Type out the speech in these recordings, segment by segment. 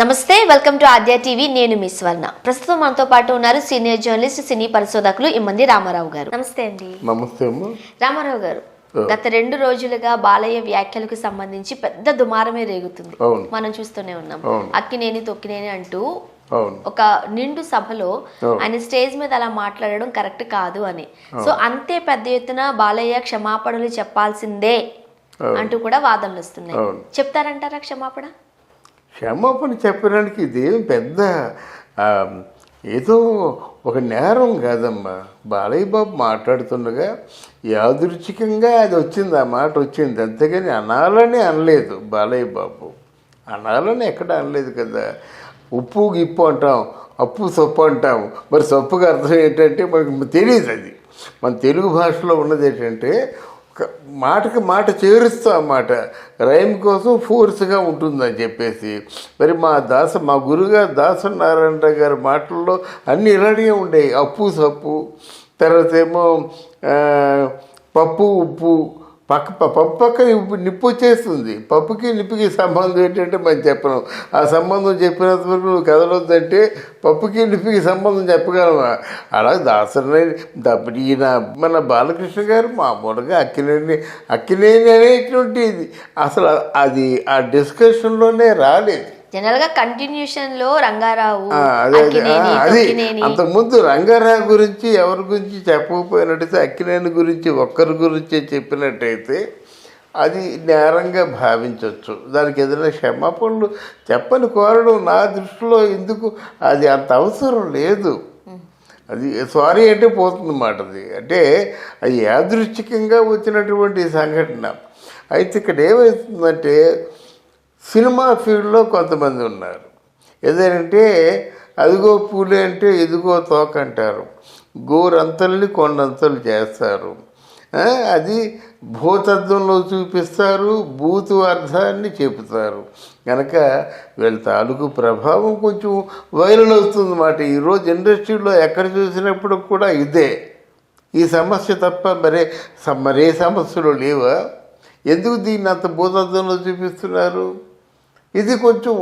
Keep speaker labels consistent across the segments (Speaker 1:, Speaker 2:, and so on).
Speaker 1: నమస్తే, welcome to Aadya TV. నేను మీ స్వర్ణ. ప్రస్తుతం మనతో పాటు ఉన్నారు సీనియర్ జర్నలిస్ట్, సినీ పరిశోధకులు ఇమ్మంది రామారావు గారు. నమస్తే అండి.
Speaker 2: నమస్తే
Speaker 1: రామారావు గారు, గత 2 రోజులుగా బాలయ్య వ్యాఖ్యలకు సంబంధించి పెద్ద దుమారమే రేగుతుంది. మనం చూస్తూనే ఉన్నాం. అక్కినేని తొక్కినేని అంటూ ఒక నిండు సభలో ఆయన స్టేజ్ మీద అలా మాట్లాడడం కరెక్ట్ కాదు అని. సో అంతే పెద్ద ఎత్తున బాలయ్య క్షమాపణలు చెప్పాల్సిందే అంటూ కూడా వాదనలు వస్తున్నాయి. చెప్తారంటారా క్షమాపణ?
Speaker 2: క్షమాపణ చెప్పడానికి ఇదేం పెద్ద ఏదో ఒక నేరం కాదమ్మా. బాలయ్య బాబు మాట్లాడుతుండగా యాదృచ్ఛికంగా అది వచ్చింది, ఆ మాట వచ్చింది, అంతేగాని అనాలని అనలేదు. బాలయ్య బాబు అనాలని ఎక్కడ అనలేదు కదా. ఉప్పు గిప్పు అంటాం, అప్పు సొప్పు అంటాం. మరి సొప్పుగా అర్థం ఏంటంటే మనకు తెలియదు. అది మన తెలుగు భాషలో ఉన్నది ఏంటంటే మాటకి మాట చేరుస్తూ అన్నమాట, రైమ్ కోసం ఫోర్స్గా ఉంటుందని చెప్పేసి. మరి మా గురుగారు దాసనారాయణ గారి మాటల్లో అన్నీ ఇలాగే ఉండేవి. అప్పు సప్పు, తర్వాత ఏమో పప్పు ఉప్పు, పప్పు పక్కన నిప్పు వచ్చేస్తుంది. పప్పుకి నిప్పుకి సంబంధం ఏంటంటే మనం చెప్పను. ఆ సంబంధం చెప్పినంత వరకు నువ్వు కదలొద్దంటే పప్పుకి నిప్పుకి సంబంధం చెప్పగలమా? అలా ఈయన మన బాలకృష్ణ గారు మామూలుగా అక్కినేని అనేటువంటిది అసలు అది ఆ డిస్కషన్లోనే రాలేదు.
Speaker 1: జనరల్ గా కంటిన్యూషన్ లో రంగారావు,
Speaker 2: అంతకుముందు రంగారావు గురించి ఎవరి గురించి చెప్పకపోయినట్టయితే అక్కినేని గురించి ఒక్కరి గురించి చెప్పినట్టయితే అది నేరంగా భావించవచ్చు. దానికి ఏదైనా క్షమాపణలు చెప్పని కోరడం నా దృష్టిలో ఎందుకు, అది అంత అవసరం లేదు. అది సారీ అంటే పోతుందన్నమాట. అది అంటే అది యాదృచ్ఛికంగా వచ్చినటువంటి సంఘటన. అయితే ఇక్కడ ఏమవుతుందంటే సినిమా ఫీల్డ్లో కొంతమంది ఉన్నారు. ఏదంటే అదిగో పూలే అంటే ఇదిగో తోక అంటారు, గోరంతల్ని కొండంతలు చేస్తారు. అది భూతత్వంలో చూపిస్తారు, భూతు అర్థాన్ని చెబుతారు. కనుక వీళ్ళ తాలూకు ప్రభావం కొంచెం వైరల్ అవుతుందన్నమాట. ఈరోజు ఇండస్ట్రీలో ఎక్కడ చూసినప్పుడు కూడా ఇదే ఈ సమస్య తప్ప మరే సమస్యలు లేవా? ఎందుకు దీన్ని అంత భూతత్వంలో చూపిస్తున్నారు? ఇది కొంచెం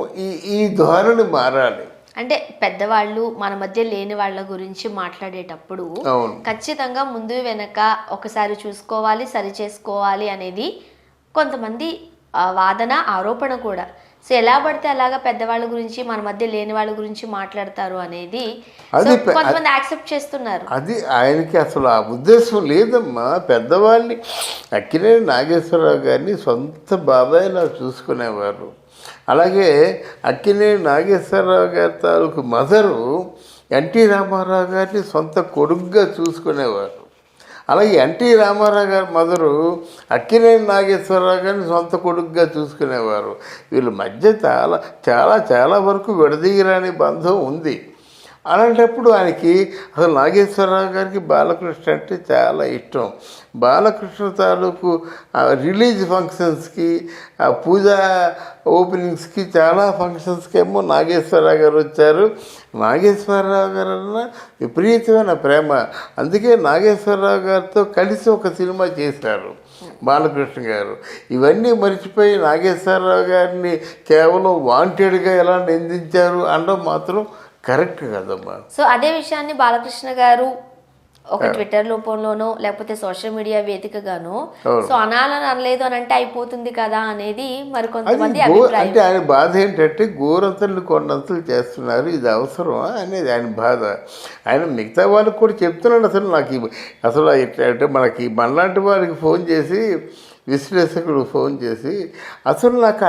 Speaker 2: ఈ ధోరణి మారాలి.
Speaker 1: అంటే పెద్దవాళ్ళు మన మధ్య లేని వాళ్ళ గురించి మాట్లాడేటప్పుడు ఖచ్చితంగా ముందు వెనక ఒకసారి చూసుకోవాలి, సరి చేసుకోవాలి అనేది కొంతమంది వాదన, ఆరోపణ కూడా. సో ఎలా పడితే అలాగా పెద్దవాళ్ళ గురించి మన మధ్య లేని వాళ్ళ గురించి మాట్లాడతారు అనేది కొంతమంది యాక్సెప్ట్ చేస్తున్నారు.
Speaker 2: అది ఆయనకి అసలు ఆ ఉద్దేశం లేదమ్మా. పెద్దవాళ్ళని అక్కినేని నాగేశ్వరరావు గారిని సొంత బాబాయ్లా చూసుకునేవారు. అలాగే అక్కినేని నాగేశ్వరరావు గారి తాలూకు మదరు ఎన్టీ రామారావు గారిని సొంత కొడుకుగా చూసుకునేవారు. అలాగే ఎన్టీ రామారావు గారి మదరు అక్కినేని నాగేశ్వరరావు గారిని సొంత కొడుకుగా చూసుకునేవారు. వీళ్ళ మధ్య చాలా చాలా చాలా వరకు విడదీయరాని బంధం ఉంది. అలాంటప్పుడు ఆయనకి అసలు నాగేశ్వరరావు గారికి బాలకృష్ణ అంటే చాలా ఇష్టం. బాలకృష్ణ తాలూకు రిలీజ్ ఫంక్షన్స్కి, పూజా ఓపెనింగ్స్కి, చాలా ఫంక్షన్స్కి ఏమో నాగేశ్వరరావు గారు వచ్చారు. నాగేశ్వరరావు గారు అన్న విపరీతమైన ప్రేమ. అందుకే నాగేశ్వరరావు గారితో కలిసి ఒక సినిమా చేశారు బాలకృష్ణ గారు. ఇవన్నీ మర్చిపోయి నాగేశ్వరరావు గారిని కేవలం వాంటెడ్గా ఎలా నిందించారు అనడం మాత్రం కరెక్ట్ కదమ్మా.
Speaker 1: సో అదే విషయాన్ని బాలకృష్ణ గారు ఒక ట్విట్టర్ రూపంలోనో లేకపోతే సోషల్ మీడియా వేదికగానో సో అనాలని అనలేదు అని అంటే అయిపోతుంది కదా అనేది మరికొంతమంది అభిప్రాయం.
Speaker 2: అంటే ఆయన బాధ ఏంటంటే గోరంతలు కొండంతలు చేస్తున్నారు, ఇది అవసరమా అనేది ఆయన బాధ. ఆయన మిగతా వాళ్ళకి కూడా చెప్తున్నాడు. అసలు అంటే మనకి మనలాంటి వారికి ఫోన్ చేసి, విశ్లేషకుడు ఫోన్ చేసి, అసలు నాకు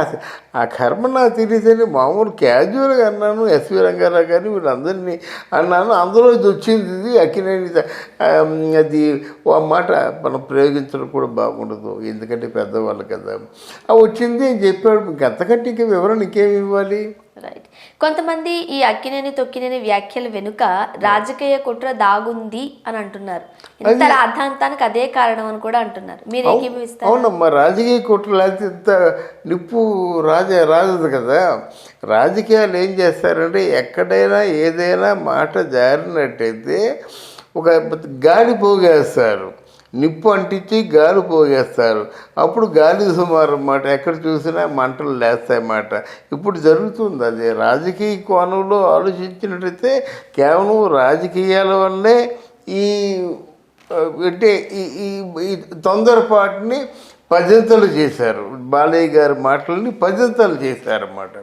Speaker 2: ఆ కర్మ నాకు తెలియదని మామూలు క్యాజువల్గా అన్నాను. ఎస్వి రంగారావు గారిని వీళ్ళందరినీ అన్నాను. అందులో ఇది వచ్చింది, ఇది అక్కినేని అది ఓ మాట మనం ప్రయోగించడం కూడా బాగుండదు, ఎందుకంటే పెద్దవాళ్ళు కదా. వచ్చింది అని చెప్పాడు. ఇంకంతకంటే ఇంక వివరణ ఇంకేమి ఇవ్వాలి?
Speaker 1: రైట్. కొంతమంది ఈ అక్కినేని తొక్కినేని వ్యాఖ్యల వెనుక రాజకీయ కుట్ర దాగుంది అని అంటున్నారు. ఇంత రాద్ధాంతానికి అదే కారణం అని కూడా అంటున్నారు. మీరు ఏకీభవిస్తారు?
Speaker 2: అవునమ్మా, రాజకీయ కుట్ర లేకపోతే ఇంత నిప్పు రాజదు కదా. రాజకీయాలు ఏం చేస్తారంటే ఎక్కడైనా ఏదైనా మాట జారినట్టయితే ఒక గాలి పోగేస్తారు. నిప్పు అంటించి గాలి పోగేస్తారు. అప్పుడు గాలి సుమారు అన్నమాట, ఎక్కడ చూసినా మంటలు లేస్తాయన్నమాట. ఇప్పుడు జరుగుతుంది అది. రాజకీయ కోణంలో ఆలోచించినట్టయితే కేవలం రాజకీయాల వల్లే ఈ అంటే ఈ తొందరపాటుని పద్ధతులు చేశారు. బాలయ్య గారి మాటలని పద్ధతులు చేశారన్నమాట.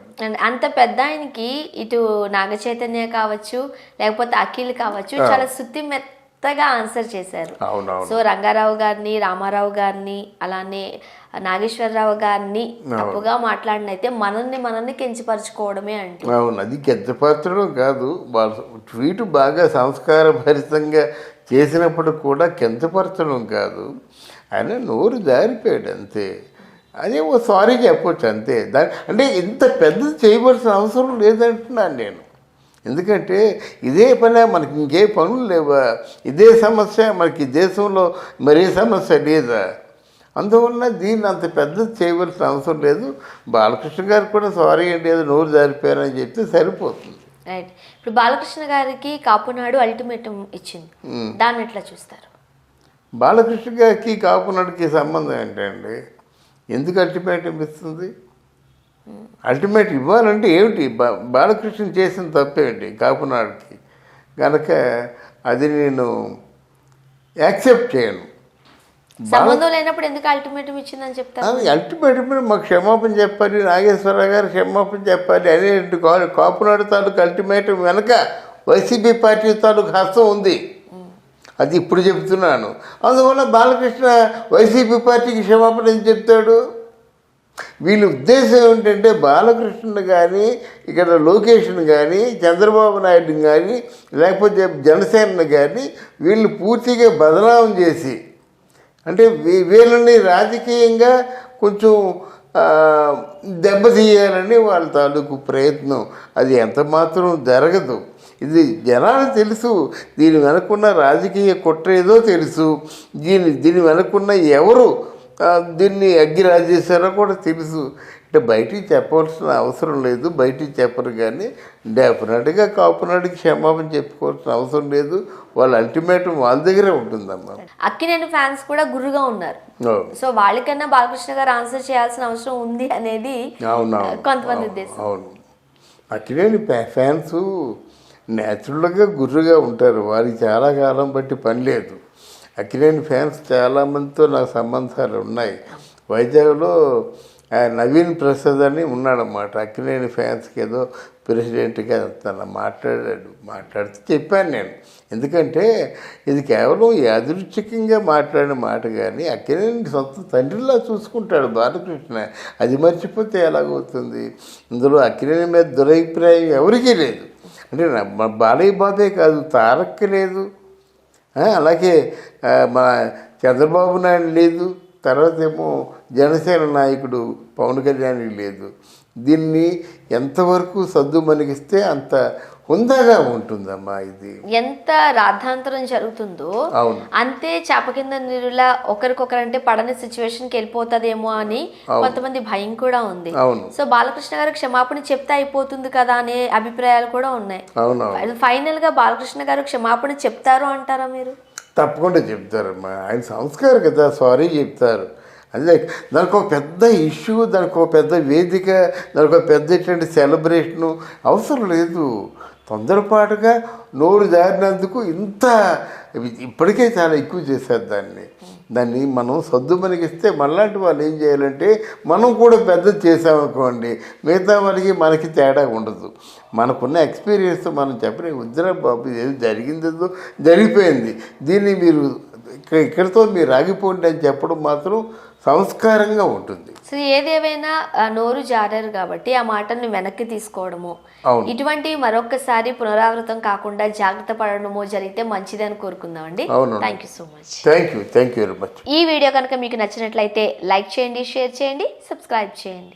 Speaker 1: అంత పెద్ద ఆయనకి ఇటు నాగ చైతన్య కావచ్చు, లేకపోతే అఖిల్ కావచ్చు, చాలా శుద్ధి మెత్తగా ఆన్సర్ చేశారు. సో రంగారావు గారిని, రామారావు గారిని, అలానే నాగేశ్వరరావు గారిని తప్పుగా మాట్లాడినైతే మనల్ని కించపరచుకోవడమే అంటే.
Speaker 2: అవును, అది కించపరచడం కాదు, వాళ్ళు ట్వీట్ బాగా సంస్కారభరితంగా చేసినప్పుడు కూడా కించపరచడం కాదు. ఆయన నోరు జారిపోయాడు అంతే. అదే ఓ సారీ చెప్పొచ్చు అంతే. అంటే ఇంత పెద్దది చేయవలసిన అవసరం లేదంటున్నాను నేను. ఎందుకంటే ఇదే పనే, మనకి ఇంకే పనులు లేవా? ఇదే సమస్య మనకి దేశంలో మరే సమస్య లేదా? అందువల్ల దీన్ని అంత పెద్దది చేయవలసిన అవసరం లేదు. బాలకృష్ణ గారు కూడా సారీ అండి, ఏదో నోరు జారిపోయారని చెప్తే సరిపోతుంది.
Speaker 1: రైట్. ఇప్పుడు బాలకృష్ణ గారికి కాపునాడు అల్టిమేటం ఇచ్చింది, దాన్ని ఎట్లా చూస్తారు?
Speaker 2: బాలకృష్ణ గారికి కాపునాడుకి సంబంధం ఏంటండి? ఎందుకు అల్టిమేటం ఇస్తుంది? అల్టిమేట్ ఇవ్వాలంటే ఏమిటి? బాలకృష్ణ చేసిన తప్పేంటి కాపునాడుకి? కనుక అది నేను యాక్సెప్ట్ చేయను.
Speaker 1: సంబంధం లేనప్పుడు ఎందుకు అల్టిమేటం ఇచ్చిందని చెప్తారు?
Speaker 2: అల్టిమేటం మాకు క్షమాపణ చెప్పాలి, నాగేశ్వరరావు గారు క్షమాపణ చెప్పాలి అనేది కాపునాడు తాలూకు అల్టిమేటం వెనక వైసీపీ పార్టీ తాలూకు హస్తం ఉంది. అది ఇప్పుడు చెప్తున్నాను. అందువల్ల బాలకృష్ణ వైసీపీ పార్టీకి క్షమాపణ ఏం చెప్తాడు? వీళ్ళ ఉద్దేశం ఏంటంటే బాలకృష్ణ కానీ, ఇక్కడ లోకేష్ని కానీ, చంద్రబాబు నాయుడుని కానీ, లేకపోతే జనసేనని కానీ వీళ్ళు పూర్తిగా బదనాం చేసి, అంటే వీళ్ళని రాజకీయంగా కొంచెం దెబ్బతీయాలని వాళ్ళ తాలూకు ప్రయత్నం. అది ఎంత మాత్రం జరగదు. ఇది జనాలకు తెలుసు. దీని వెనకున్న రాజకీయ కుట్ర ఏదో తెలుసు. దీని వెనకున్న ఎవరు దీన్ని అగ్గిరాజేశారో కూడా తెలుసు. అంటే బయటికి చెప్పవలసిన అవసరం లేదు, బయటికి చెప్పరు. కానీ డెఫినెట్గా కాపునాడికి క్షమాపణ చెప్పుకోవాల్సిన అవసరం లేదు. వాళ్ళ అల్టిమేటం వాళ్ళ దగ్గరే ఉంటుందమ్మా.
Speaker 1: అక్కినేని ఫ్యాన్స్ కూడా గురుగా ఉన్నారు. సో వాళ్ళకన్నా బాలకృష్ణ గారు ఆన్సర్ చేయాల్సిన అవసరం ఉంది అనేది కొంతమంది ఉద్దేశం.
Speaker 2: అవును, అక్కినేని ఫ్యాన్స్ న్యాచురల్గా గుర్రుగా ఉంటారు. వారికి చాలా కాలం బట్టి పని లేదు. అక్కినేని ఫ్యాన్స్ చాలామందితో నాకు సంబంధాలు ఉన్నాయి. వైజాగ్లో నవీన్ ప్రసాద్ అని ఉన్నాడన్నమాట. అక్కినేని ఫ్యాన్స్కి ఏదో ప్రెసిడెంట్గా తను మాట్లాడితే చెప్పాను నేను. ఎందుకంటే ఇది కేవలం యాదృచ్ఛికంగా మాట్లాడిన మాట, కానీ అక్కినేని సొంత తండ్రిలా చూసుకుంటాడు బాలకృష్ణ. అది మర్చిపోతే ఎలాగవుతుంది? ఇందులో అక్కినేని మీద దురభిప్రాయం ఎవరికీ లేదు. అంటే బాలయ్య బాబే కాదు, తారక్కి లేదు, అలాగే మన చంద్రబాబు నాయుడు లేదు, తర్వాత ఏమో జనసేన నాయకుడు పవన్ కళ్యాణ్ లేదు. దీన్ని ఎంతవరకు సద్దు మణిగిస్తే అంత హుందాగా ఉంటుందమ్మా. ఇది
Speaker 1: ఎంత రాద్ధాంతరం జరుగుతుందో అంతే చేప కింద నీరులా ఒకరికొకరంటే పడని సిచ్యువేషన్కి వెళ్ళిపోతుందేమో అని కొంతమంది భయం కూడా ఉంది. సో బాలకృష్ణ గారు క్షమాపణ చెప్తే అయిపోతుంది కదా అనే అభిప్రాయాలు కూడా ఉన్నాయి. ఫైనల్ గా బాలకృష్ణ గారు క్షమాపణ చెప్తారు అంటారా మీరు?
Speaker 2: తప్పకుండా చెప్తారమ్మా. ఆయన సంస్కారం కదా, సారీ చెప్తారు. అదే దానికి ఒక పెద్ద ఇష్యూ, దానికి ఒక పెద్ద వేదిక, దానికి ఒక పెద్ద ఇటువంటి సెలబ్రేషను అవసరం లేదు. తొందరపాటుగా నోరు జారినందుకు ఇంత ఇప్పటికే చాలా ఎక్కువ చేశారు దాన్ని మనం సద్దు మనకిస్తే మనలాంటి వాళ్ళు ఏం చేయాలంటే మనం కూడా పెద్దది చేసామనుకోండి, మిగతా వాళ్ళకి మనకి తేడా ఉండదు. మనకున్న ఎక్స్పీరియన్స్ మనం చెప్పిన వద్దురా బాబు, ఏది జరిగిందో జరిగిపోయింది, దీన్ని మీరు ఇక్కడితో మీరు ఆగిపోండి అని చెప్పడం మాత్రం సంస్కారంగా ఉంటుంది.
Speaker 1: సో ఏదేమైనా నోరు జారారు కాబట్టి ఆ మాటను వెనక్కి తీసుకోవడము, ఇటువంటి మరొకసారి పునరావృతం కాకుండా జాగ్రత్త పడడము జరిగితే మంచిది అని కోరుకుందామండి. Thank you so much.
Speaker 2: Thank you very much.
Speaker 1: ఈ వీడియో కనుక మీకు నచ్చినట్లయితే లైక్ చేయండి, షేర్ చేయండి, సబ్స్క్రైబ్ చేయండి.